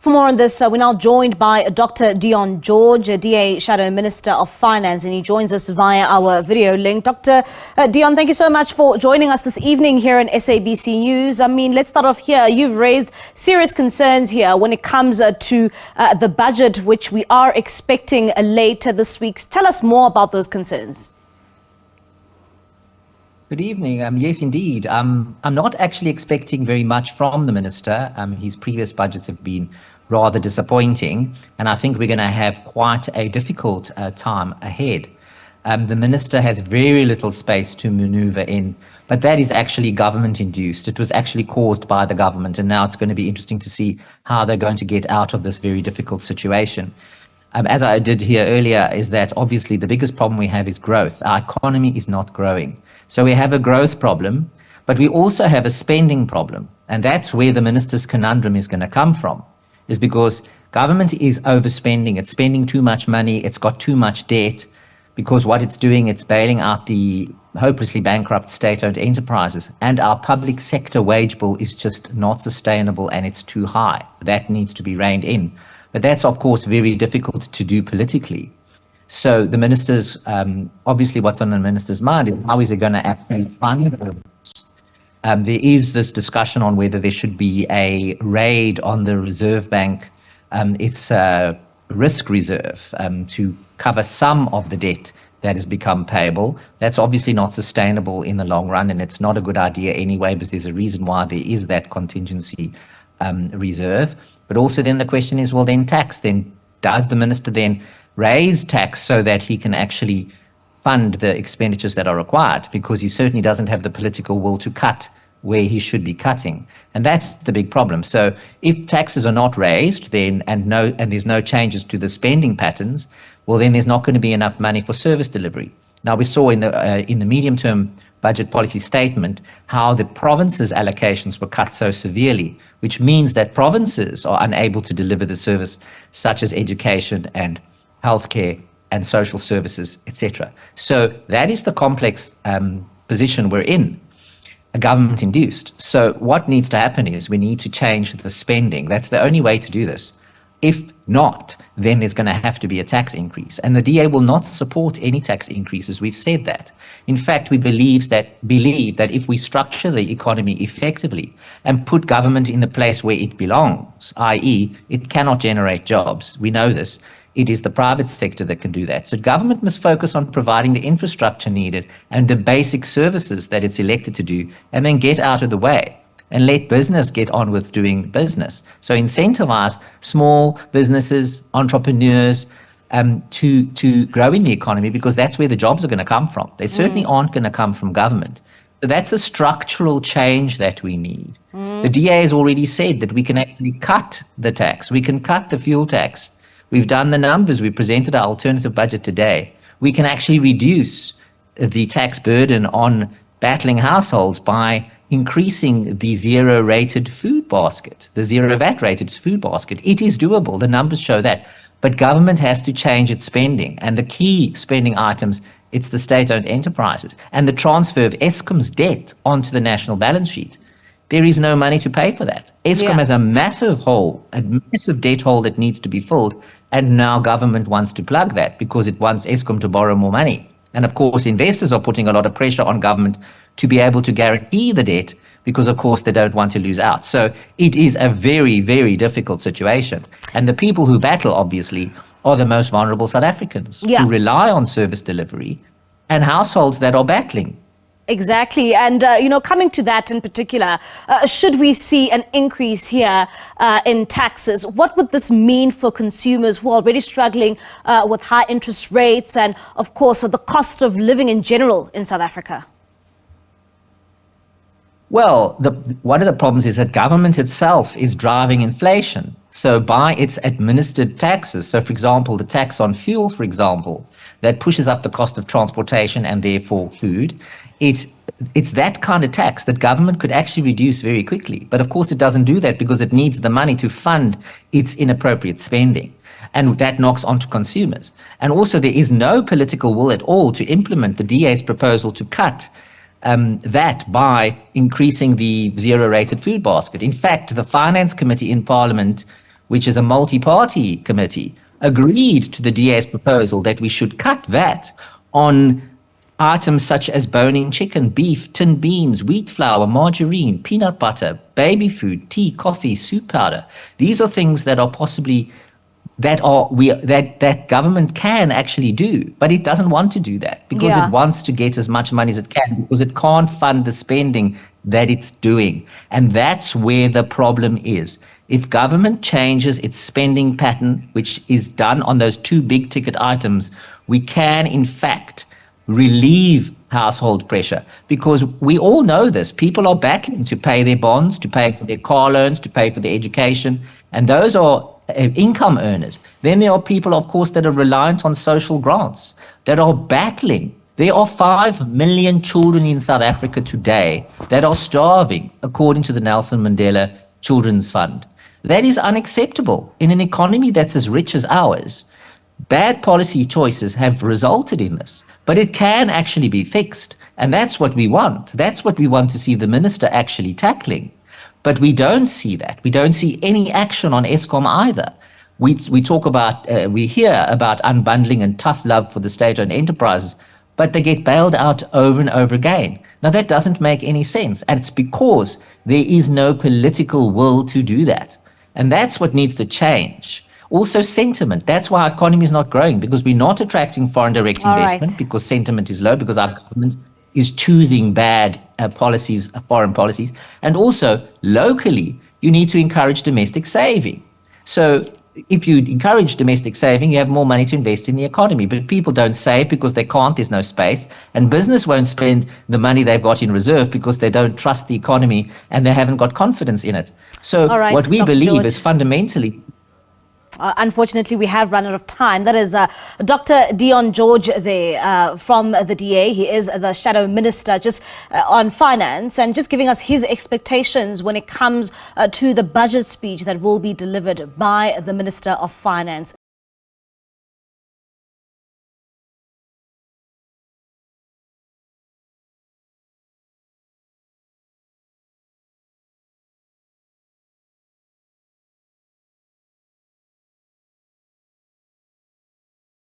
For more on this, we're now joined by Dr. Dion George, DA Shadow Minister of Finance, and he joins us via our video link. Dr. Dion, thank you so much for joining us this evening here in SABC News. I mean, let's start off here. You've raised serious concerns here when it comes to the budget, which we are expecting later this week. Tell us more about those concerns. Good evening. Yes, indeed. I'm not actually expecting very much from the minister. His previous budgets have been rather disappointing, and I think we're going to have quite a difficult time ahead. The minister has very little space to maneuver in, but that is actually government-induced. It was actually caused by the government, and now it's going to be interesting to see how they're going to get out of this very difficult situation. As I did here earlier, is that obviously the biggest problem we have is growth. Our economy is not growing. So we have a growth problem, but we also have a spending problem. And that's where the minister's conundrum is going to come from, is because government is overspending. It's spending too much money. It's got too much debt, because what it's doing, it's bailing out the hopelessly bankrupt state-owned enterprises. And our public sector wage bill is just not sustainable, and it's too high. That needs to be reined in. But that's, of course, very difficult to do politically. So the minister's, obviously what's on the minister's mind is how is it going to actually fund this? There is this discussion on whether there should be a raid on the Reserve Bank, its risk reserve, to cover some of the debt that has become payable. That's obviously not sustainable in the long run, and it's not a good idea anyway, because there's a reason why there is that contingency reserve. But also then the question is, well, then tax, then does the minister then raise tax so that he can actually fund the expenditures that are required? Because he certainly doesn't have the political will to cut where he should be cutting. And that's the big problem. So if taxes are not raised, then and there's no changes to the spending patterns, well, then there's not going to be enough money for service delivery. Now, we saw in the medium-term budget policy statement how the provinces' allocations were cut so severely, which means that provinces are unable to deliver the service such as education and healthcare and social services, etc. So that is the complex position we're in, a government-induced. So what needs to happen is we need to change the spending. That's the only way to do this. If not, then there's going to have to be a tax increase. And the DA will not support any tax increases. We've said that. In fact, we believe that if we structure the economy effectively and put government in the place where it belongs, i.e., it cannot generate jobs. We know this. It is the private sector that can do that. So government must focus on providing the infrastructure needed and the basic services that it's elected to do, and then get out of the way and let business get on with doing business. So incentivize small businesses, entrepreneurs, to grow in the economy, because that's where the jobs are going to come from. They certainly aren't going to come from government. So that's a structural change that we need. The DA has already said that we can actually cut the tax. We can cut the fuel tax. We've done the numbers. We presented our alternative budget today. We can actually reduce the tax burden on battling households by increasing the zero-rated food basket, the zero VAT-rated food basket. It is doable. The numbers show that. But government has to change its spending. And the key spending items, it's the state-owned enterprises and the transfer of Eskom's debt onto the national balance sheet. There is no money to pay for that. Eskom has a massive hole, a massive debt hole that needs to be filled. And now government wants to plug that because it wants Eskom to borrow more money. And of course, investors are putting a lot of pressure on government to be able to guarantee the debt, because of course they don't want to lose out. So it is a very, very difficult situation. And the people who battle, obviously, are the most vulnerable South Africans who rely on service delivery, and households that are battling. Exactly. And, coming to that in particular, should we see an increase here in taxes, what would this mean for consumers who are already struggling with high interest rates and, of course, the cost of living in general in South Africa? Well, one of the problems is that government itself is driving inflation. So by its administered taxes, so for example, the tax on fuel, for example, that pushes up the cost of transportation and therefore food, it's that kind of tax that government could actually reduce very quickly. But of course it doesn't do that because it needs the money to fund its inappropriate spending. And that knocks onto consumers. And also there is no political will at all to implement the DA's proposal to cut that by increasing the zero-rated food basket. In fact, the Finance Committee in Parliament which is a multi-party committee, agreed to the DA's proposal that we should cut VAT on items such as bone-in chicken, beef, tinned beans, wheat flour, margarine, peanut butter, baby food, tea, coffee, soup powder. These are things that are possibly that government can actually do, but it doesn't want to do that because it wants to get as much money as it can, because it can't fund the spending that it's doing. And that's where the problem is. If government changes its spending pattern, which is done on those two big ticket items, we can in fact relieve household pressure, because we all know this. People are battling to pay their bonds, to pay for their car loans, to pay for their education, and those are income earners. Then there are people, of course, that are reliant on social grants, that are battling. There are 5 million children in South Africa today that are starving, according to the Nelson Mandela Children's Fund. That is unacceptable in an economy that's as rich as ours. Bad policy choices have resulted in this, but it can actually be fixed. And that's what we want. That's what we want to see the minister actually tackling. But we don't see that. We don't see any action on Eskom either. We hear about unbundling and tough love for the state-owned enterprises, but they get bailed out over and over again. Now, that doesn't make any sense. And it's because there is no political will to do that. And that's what needs to change. Also, sentiment. That's why our economy is not growing, because we're not attracting foreign direct investment, because sentiment is low, because our government is choosing bad policies, foreign policies. And also, locally, you need to encourage domestic saving. So if you encourage domestic saving, you have more money to invest in the economy. But people don't save because they can't, there's no space. And business won't spend the money they've got in reserve because they don't trust the economy and they haven't got confidence in it. So what we believe is fundamentally... Unfortunately, we have run out of time. That is Dr. Dion George there from the DA. He is the Shadow Minister just on finance, and just giving us his expectations when it comes to the budget speech that will be delivered by the Minister of Finance.